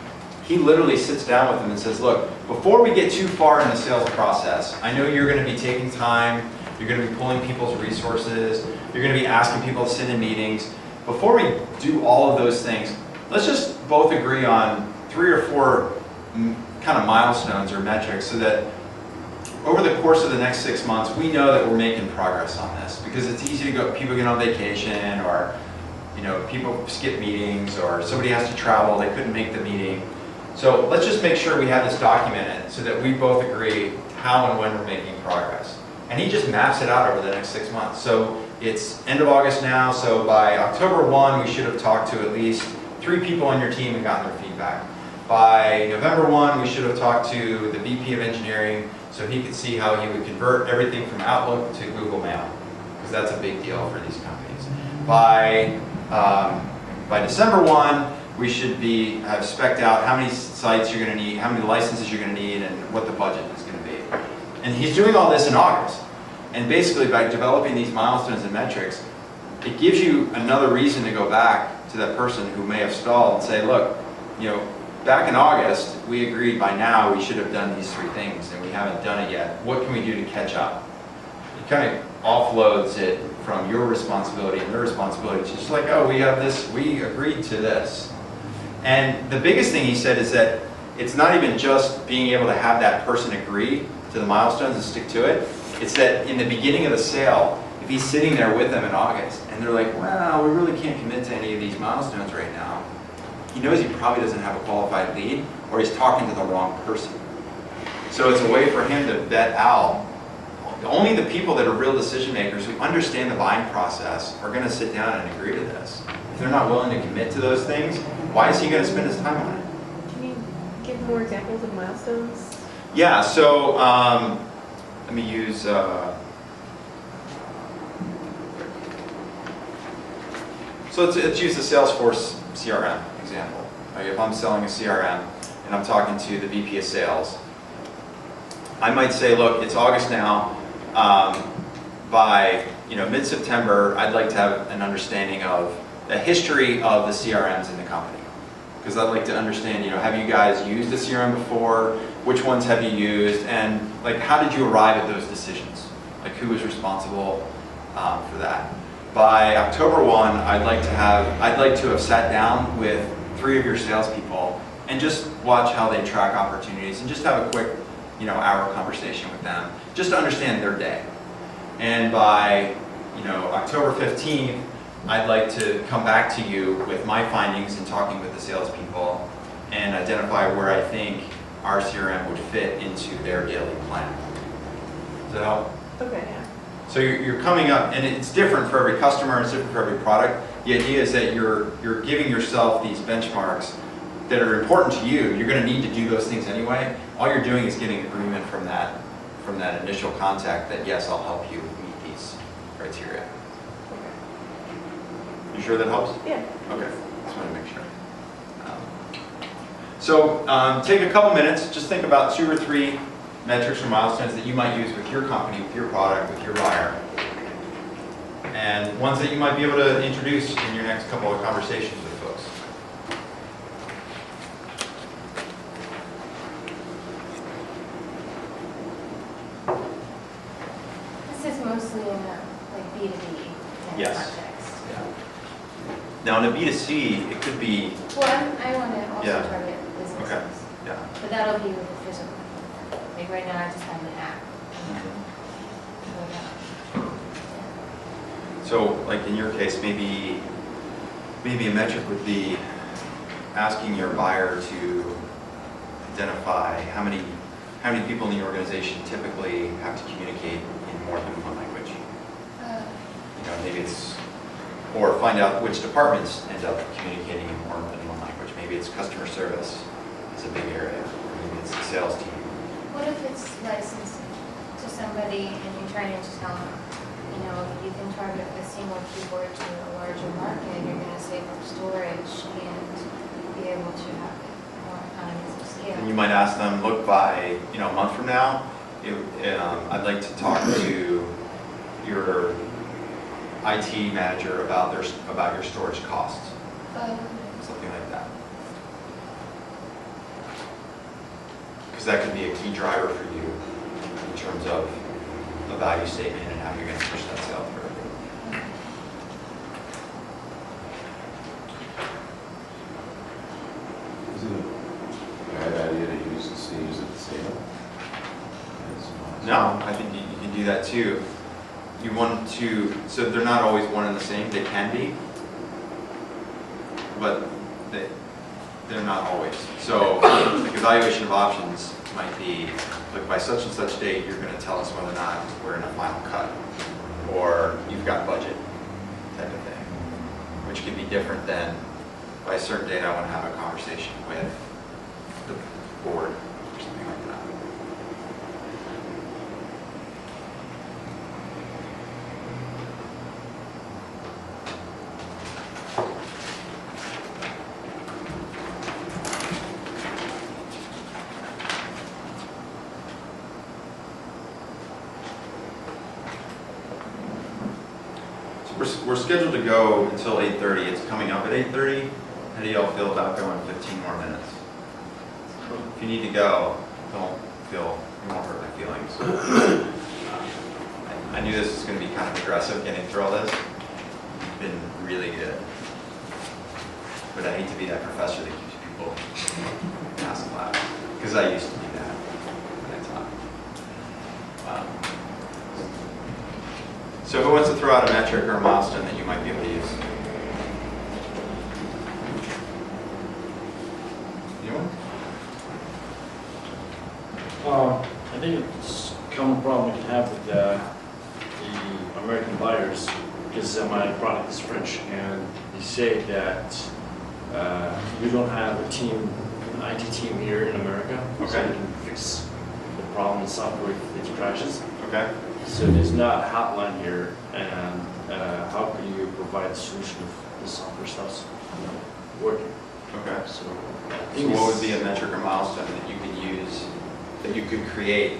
he literally sits down with them and says, look, before we get too far in the sales process, I know you're going to be taking time, you're going to be pulling people's resources, you're going to be asking people to sit in meetings. Before we do all of those things, let's just both agree on 3 or 4 kind of milestones or metrics, so that over the course of the next 6 months, we know that we're making progress on this. Because it's easy to go, people get on vacation, or people skip meetings, or somebody has to travel, they couldn't make the meeting. So let's just make sure we have this documented so that we both agree how and when we're making progress. And he just maps it out over the next 6 months. So it's end of August now, so by October 1, we should have talked to at least 3 people on your team and gotten their feedback. By November 1, we should have talked to the VP of engineering so he could see how he would convert everything from Outlook to Google Mail, because that's a big deal for these companies. By December 1, we should have spec'd out how many sites you're going to need, how many licenses you're going to need, and what the budget is going to be. And he's doing all this in August. And basically, by developing these milestones and metrics, it gives you another reason to go back to that person who may have stalled and say, look, back in August, we agreed by now we should have done these 3 things, and we haven't done it yet. What can we do to catch up? It kind of offloads it from your responsibility and their responsibility. It's just like, oh, we have this, we agreed to this. And the biggest thing he said is that it's not even just being able to have that person agree to the milestones and stick to it. It's that in the beginning of the sale, if he's sitting there with them in August and they're like, well, we really can't commit to any of these milestones right now, he knows he probably doesn't have a qualified lead, or he's talking to the wrong person. So it's a way for him to vet out. Only the people that are real decision makers who understand the buying process are going to sit down and agree to this. If they're not willing to commit to those things, why is he going to spend his time on it? Can you give more examples of milestones? Yeah, so let me use, so let's use the Salesforce CRM example. Right, if I'm selling a CRM and I'm talking to the VP of sales, I might say, look, it's August now. By mid-September, I'd like to have an understanding of the history of the CRMs in the company. Because I'd like to understand, have you guys used a CRM before? Which ones have you used? And like, how did you arrive at those decisions? Like, who was responsible for that? By October 1, I'd like to have sat down with 3 of your salespeople and just watch how they track opportunities and just have a quick, hour conversation with them, just to understand their day. And by, October 15th, I'd like to come back to you with my findings and talking with the salespeople and identify where I think our CRM would fit into their daily plan. Does that help? Okay, yeah. So you're coming up, and it's different for every customer, it's different for every product. The idea is that you're giving yourself these benchmarks that are important to you. You're going to need to do those things anyway. All you're doing is getting agreement from that initial contact that yes, I'll help you meet these criteria. You sure that helps? Yeah. Okay, just want to make sure. Take a couple minutes, just think about 2 or 3 metrics or milestones that you might use with your company, with your product, with your buyer, and ones that you might be able to introduce in your next couple of conversations with folks. This is mostly in a like B2B kind Yes. of context. Now in a B2C, it could be, Well, I want to also Yeah. target businesses. Okay. yeah. But that'll be with the physical. Like right now, I just have an app. So like in your case, maybe a metric would be asking your buyer to identify how many people in the organization typically have to communicate in more than one language. Maybe it's, or find out which departments end up communicating in more than one language. Maybe it's customer service is a big area, or maybe it's the sales team. What if it's licensed to somebody and you're trying to tell them, you can target a single keyboard to a larger market, you're going to save up storage and be able to have more economies of scale. And you might ask them, look, by a month from now, I'd like to talk to your IT manager about your storage costs, something like that. Because that could be a key driver for you in terms of a value statement and how you're going to push that sale through. Is it a bad idea to use the stages of the sale? No, I think you can do that too. You want to, so they're not always one and the same, they can be, but they're not always. So like evaluation of options might be, look, by such and such date, you're going to tell us whether or not we're in a final cut, or you've got budget type of thing, which could be different than by a certain date I want to have a conversation with the board or something like that. We're scheduled to go until 8:30. It's coming up at 8:30. How do y'all feel about going 15 more minutes? If you need to go, you won't hurt my feelings. I knew this was going to be kind of aggressive getting through all this. It's been really good. But I hate to be that professor that keeps people in class, because I used to do that when I taught. So who wants to throw out a metric or a milestone that you might be able to use? Anyone? I think it's a common problem we have with the American buyers, because my product is French, and they say that you don't have a team, an IT team here in America, so Okay. they can fix the problem in software if it crashes. Okay. So there's not a hotline here, and how can you provide a solution if the software stops working? Okay. So So what would be a metric or milestone that you could use, that you could create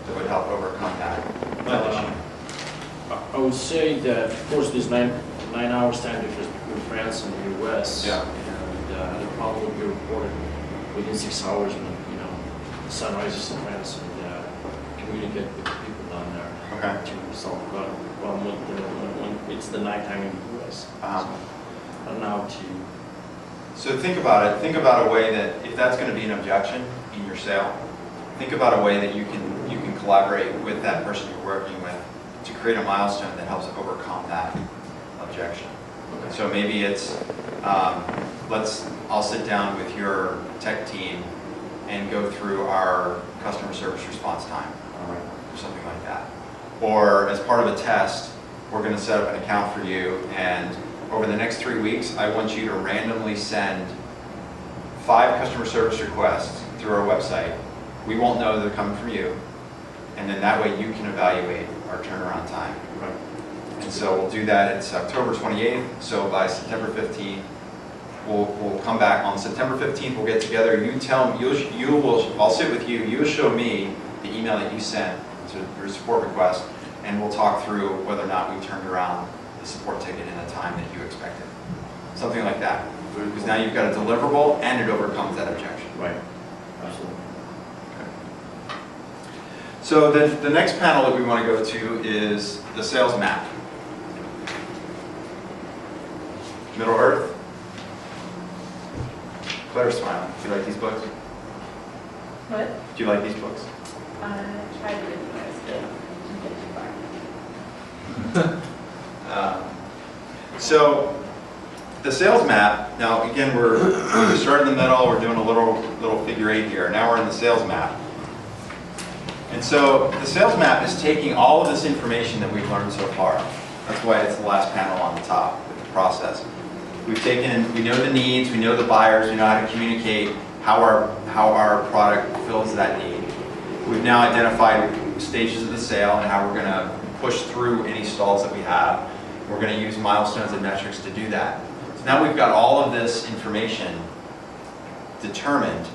that would help overcome that issue? I would say that, of course, there's nine hours time difference between France and the US. Yeah. And the problem would be reported within 6 hours when, the sun rises in France, and communicate with the people down there. Okay. To solve the problem when it's the nighttime in the US. Uh-huh. I don't know how to. So think about it. Think about a way that, if that's going to be an objection in your sale, think about a way that you can collaborate with that person you're working with to create a milestone that helps overcome that objection. Okay. So maybe it's, I'll sit down with your tech team and go through our customer service response time, or something like that. Or as part of a test, we're going to set up an account for you, and over the next 3 weeks, I want you to randomly send 5 customer service requests through our website. We won't know they're coming from you, and then that way you can evaluate our turnaround time. Right. And so we'll do that. It's October 28th. So by September 15th, we'll come back. On September 15th, we'll get together. You tell me, I'll sit with you. You'll show me the email that you sent to your support request, and we'll talk through whether or not we turned around the support ticket in the time that you expected. Something like that. Because now you've got a deliverable and it overcomes that objection. Right, absolutely. So the next panel that we want to go to is the sales map. Middle Earth. Claire's smiling. Do you like these books? What? Do you like these books? Tried to do this, but didn't get too far. So the sales map, now again, we started in the middle, we're doing a little figure 8 here. Now we're in the sales map. And so the sales map is taking all of this information that we've learned so far. That's why it's the last panel on the top with the process. We've taken, we know the needs, we know the buyers, we know how to communicate how our product fills that need. We've now identified stages of the sale and how we're going to push through any stalls that we have. We're going to use milestones and metrics to do that. So now we've got all of this information determined.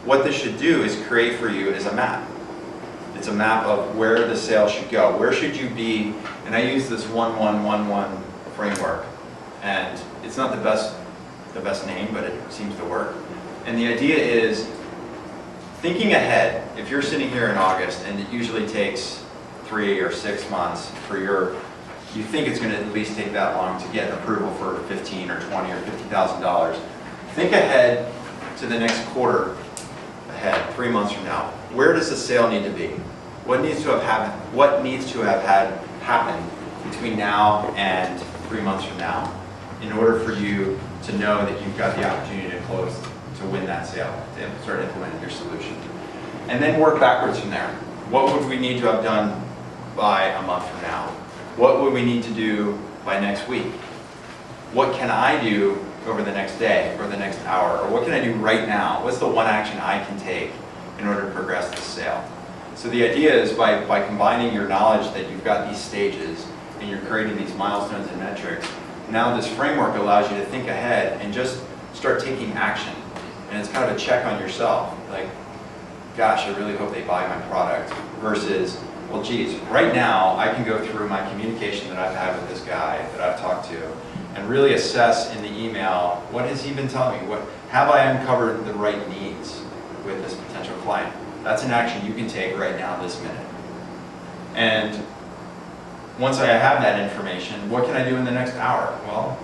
What this should do is create for you is a map. It's a map of where the sale should go. Where should you be? And I use this 1-1-1-1 framework. And it's not the best name, but it seems to work. And the idea is thinking ahead. If you're sitting here in August, and it usually takes 3 or 6 months for you think it's going to at least take that long to get approval for $15 or $20 or $50,000. Think ahead to the next quarter ahead, 3 months from now. Where does the sale need to be? What needs to have happened? What needs to have had happen between now and 3 months from now in order for you to know that you've got the opportunity to close, to win that sale, to start implementing your solution? And then work backwards from there. What would we need to have done by a month from now? What would we need to do by next week? What can I do over the next day or the next hour? Or what can I do right now? What's the one action I can take in order to progress this sale? So the idea is by combining your knowledge that you've got these stages and you're creating these milestones and metrics, now this framework allows you to think ahead and just start taking action. And it's kind of a check on yourself. Like, gosh, I really hope they buy my product. Versus, well, geez, right now I can go through my communication that I've had with this guy that I've talked to and really assess in the email, what has he been telling me? Have I uncovered the right needs with this potential client? That's an action you can take right now, this minute. And once I have that information, what can I do in the next hour? Well,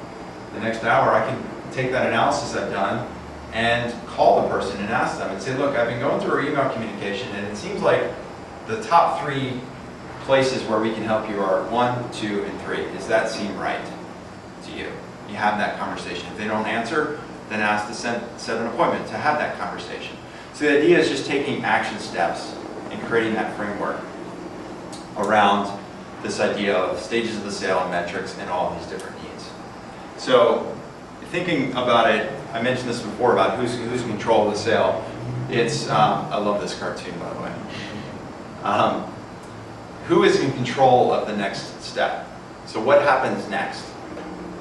the next hour I can take that analysis I've done and call the person and ask them and say, look, I've been going through our email communication and it seems like the top 3 places where we can help you are 1, 2, and 3. Does that seem right to you? You have that conversation. If they don't answer, then ask to set an appointment to have that conversation. So the idea is just taking action steps and creating that framework around this idea of stages of the sale and metrics and all of these different needs. So thinking about it, I mentioned this before about who's in control of the sale. It's, I love this cartoon, by the way. Who is in control of the next step? So what happens next?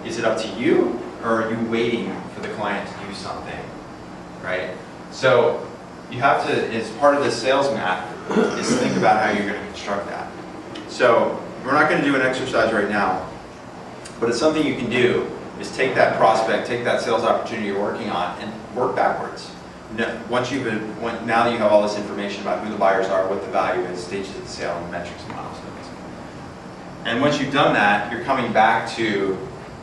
Is it up to you, or are you waiting for the client to do something, right? So you have to, as part of the sales map, is think about how you're going to construct that. So we're not going to do an exercise right now, but it's something you can do, is take that prospect, take that sales opportunity you're working on, and work backwards. Now that you have all this information about who the buyers are, what the value is, stages of the sale, and metrics and milestones. And once you've done that, you're coming back to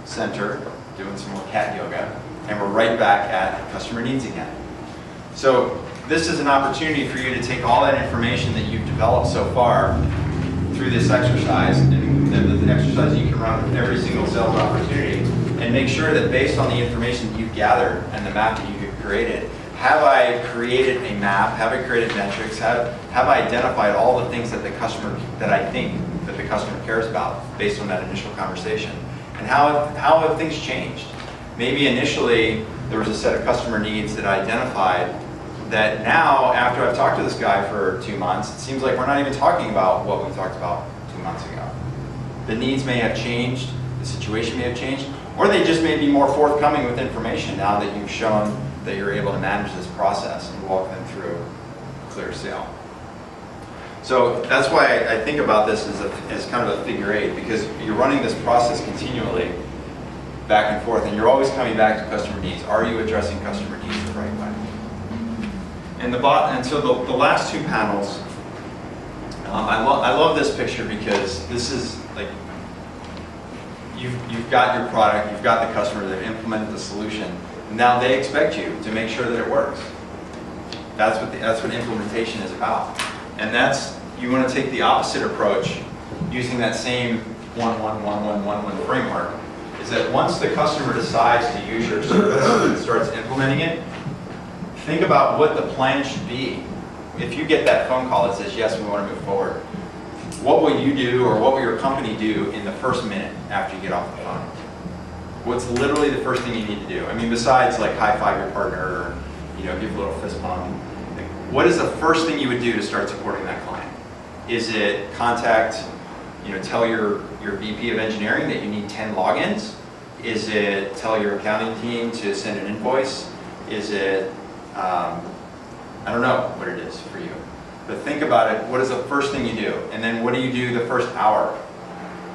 center, doing some more cat yoga, and we're right back at customer needs again. So this is an opportunity for you to take all that information that you've developed so far through this exercise, and the exercise you can run with every single sales opportunity, and make sure that based on the information that you've gathered and the map that you've created, have I created a map? Have I created metrics? Have I identified all the things that the customer, that I think that the customer cares about based on that initial conversation? And how have things changed? Maybe initially there was a set of customer needs that I identified that now, after I've talked to this guy for 2 months, it seems like we're not even talking about what we talked about 2 months ago. The needs may have changed, the situation may have changed, or they just may be more forthcoming with information now that you've shown that you're able to manage this process and walk them through a clear sale. So that's why I think about this as kind of a figure eight, because you're running this process continually back and forth, and you're always coming back to customer needs. Are you addressing customer needs the right way? And so the last two panels, I love this picture because this is like, you've got your product, you've got the customer, they've implemented the solution. Now they expect you to make sure that it works. That's what implementation is about. And you want to take the opposite approach using that same 1-1-1-1-1-1 framework, is that once the customer decides to use your service and starts implementing it, think about what the plan should be. If you get that phone call that says, yes, we want to move forward, what will you do, or what will your company do in the first minute after you get off the phone? What's literally the first thing you need to do? I mean, besides like high five your partner, or give a little fist bump, like, what is the first thing you would do to start supporting that client? Is it contact, tell your VP of engineering that you need 10 logins? Is it tell your accounting team to send an invoice? Is it, I don't know what it is for you. But think about it, what is the first thing you do? And then what do you do the first hour?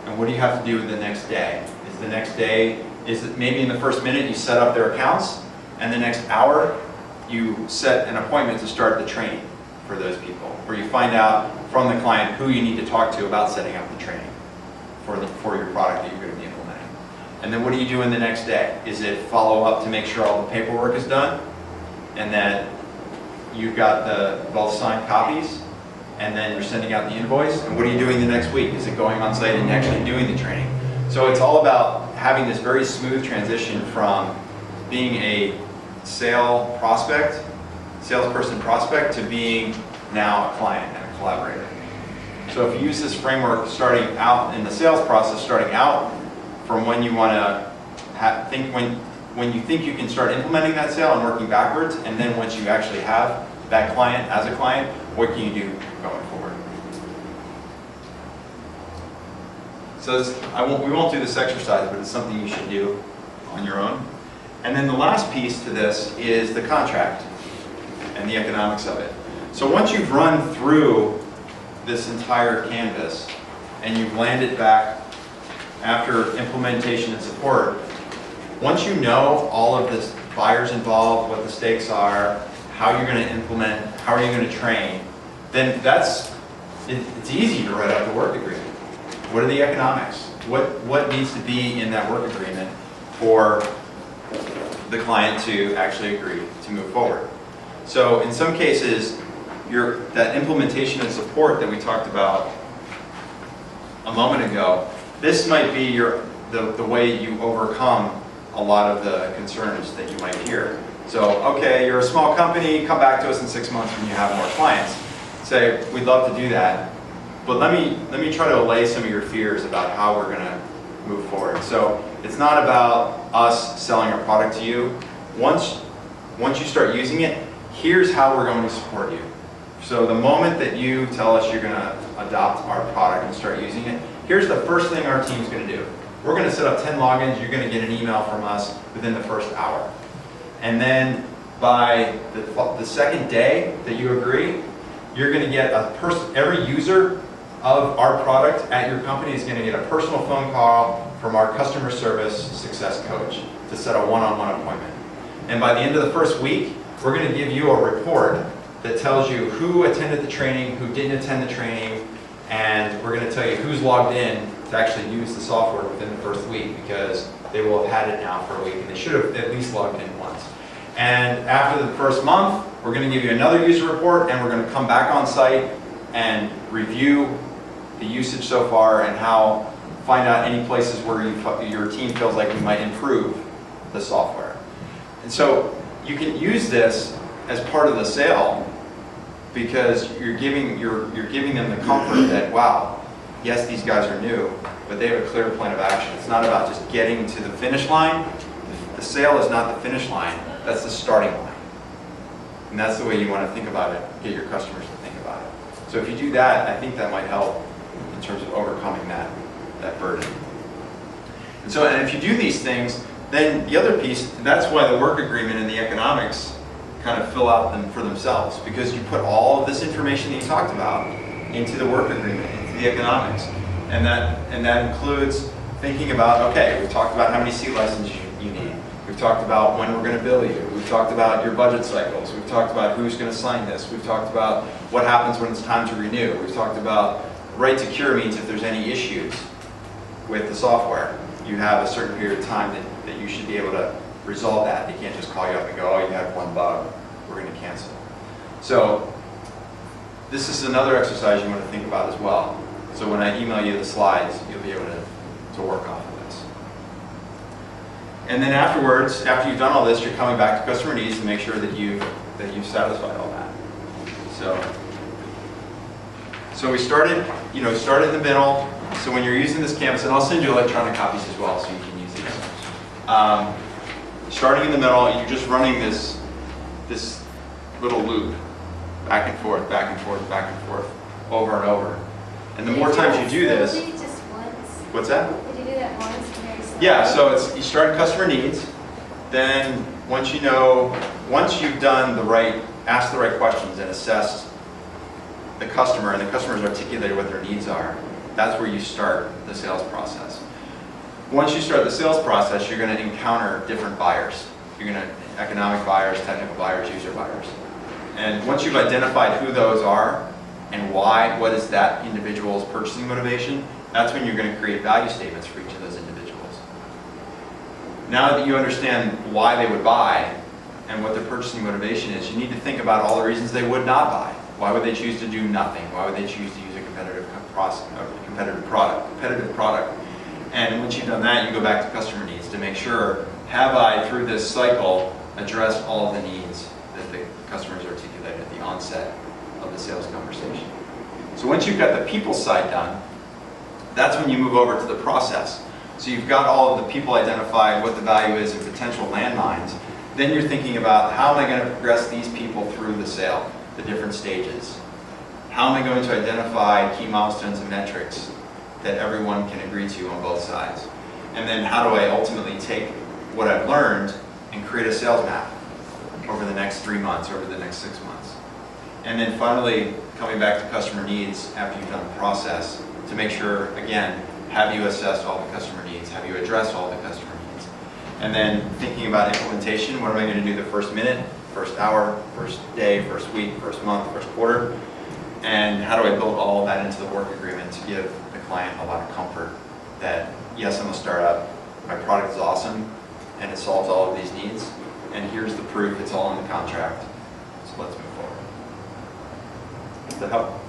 And what do you have to do the next day? Is it maybe in the first minute you set up their accounts, and the next hour you set an appointment to start the training for those people, where you find out from the client who you need to talk to about setting up the training for your product that you're going to be implementing. And then what do you do in the next day? Is it follow up to make sure all the paperwork is done, and that you've got both signed copies, and then you're sending out the invoice? And what are you doing the next week? Is it going on site and actually doing the training? So it's all about having this very smooth transition from being a salesperson prospect, to being now a client and a collaborator. So if you use this framework starting out in the sales process, starting out from when you want to think, when you think you can start implementing that sale and working backwards, and then once you actually have that client as a client, what can you do going forward? So we won't do this exercise, but it's something you should do on your own. And then the last piece to this is the contract and the economics of it. So once you've run through this entire canvas and you've landed back after implementation and support, once you know all of the buyers involved, what the stakes are, how you're going to implement, how are you going to train, then it's easy to write out the work agreement. What are the economics? What needs to be in that work agreement for the client to actually agree to move forward? So in some cases, that implementation and support that we talked about a moment ago, this might be the way you overcome a lot of the concerns that you might hear. So, okay, you're a small company, come back to us in 6 months when you have more clients. Say, we'd love to do that, but let me try to allay some of your fears about how we're going to move forward. So it's not about us selling our product to you. Once you start using it, here's how we're going to support you. So the moment that you tell us you're going to adopt our product and start using it, here's the first thing our team's going to do. We're going to set up 10 logins. You're going to get an email from us within the first hour. And then by the second day that you agree, you're going to get every user of our product at your company is going to get a personal phone call from our customer service success coach to set a one-on-one appointment. And by the end of the first week, we're going to give you a report that tells you who attended the training, who didn't attend the training, and we're going to tell you who's logged in to actually use the software within the first week, because they will have had it now for a week, and they should have at least logged in once. And after the first month, we're going to give you another user report, and we're going to come back on site and review the usage so far and find out any places where your team feels like we might improve the software. And so you can use this as part of the sale, because you're giving them the comfort that, wow, yes, these guys are new, but they have a clear plan of action. It's not about just getting to the finish line. The sale is not the finish line, that's the starting line. And that's the way you want to think about it, get your customers to think about it. So if you do that, I think that might help in terms of overcoming that that burden. And so, and if you do these things, then the other piece, that's why the work agreement and the economics kind of fill out them for themselves, because you put all of this information that you talked about into the work agreement, into the economics. And that includes thinking about, okay, we've talked about how many seat licenses you need. We've talked about when we're going to bill you. We've talked about your budget cycles. We've talked about who's going to sign this. We've talked about what happens when it's time to renew. We've talked about right to cure means if there's any issues with the software, you have a certain period of time that you should be able to resolve that. They can't just call you up and go, oh, you had one bug, we're going to cancel. So this is another exercise you want to think about as well. So when I email you the slides, you'll be able to work off of this. And then afterwards, after you've done all this, you're coming back to customer needs to make sure that you've satisfied all that. So we started, started in the middle. So when you're using this canvas, and I'll send you electronic copies as well, so you can use these. Starting in the middle, you're just running this little loop, back and forth, back and forth, back and forth, over and over. And the more times you do this, Did you just once? what's that? Did you do that once? Very slowly? Yeah, so you start customer needs, then once you've done asked the right questions and assessed the customer, and the customer's articulated what their needs are, that's where you start the sales process. Once you start the sales process, you're going to encounter different buyers. You're going to economic buyers, technical buyers, user buyers. And once you've identified who those are and why, what is that individual's purchasing motivation, that's when you're going to create value statements for each of those individuals. Now that you understand why they would buy and what their purchasing motivation is, you need to think about all the reasons they would not buy. Why would they choose to do nothing? Why would they choose to use a competitive product? And once you've done that, you go back to customer needs to make sure, have I, through this cycle, addressed all of the needs that the customers articulated at the onset of the sales conversation. So once you've got the people side done, that's when you move over to the process. So you've got all of the people identified, what the value is, and potential landmines. Then you're thinking about, how am I going to progress these people through the sale, the different stages? How am I going to identify key milestones and metrics that everyone can agree to on both sides? And then how do I ultimately take what I've learned and create a sales map over the next 3 months, over the next 6 months? And then finally, coming back to customer needs after you've done the process to make sure, again, have you assessed all the customer needs? Have you addressed all the customer needs? And then thinking about implementation, what am I going to do the first minute, first hour, first day, first week, first month, first quarter? And how do I build all of that into the work agreement to give the client a lot of comfort that, yes, I'm a startup, my product is awesome, and it solves all of these needs, and here's the proof, it's all in the contract, so let's move forward. Does that help?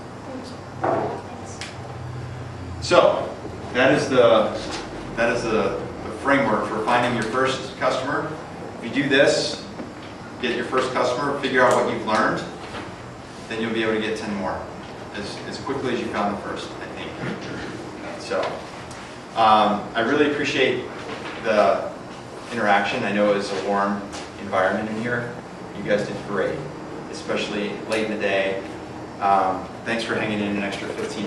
So, that is the framework for finding your first customer. If you do this, get your first customer, figure out what you've learned, then you'll be able to get 10 more as quickly as you found the first, I think. So, I really appreciate the interaction. I know it's a warm environment in here. You guys did great, especially late in the day. Thanks for hanging in an extra 15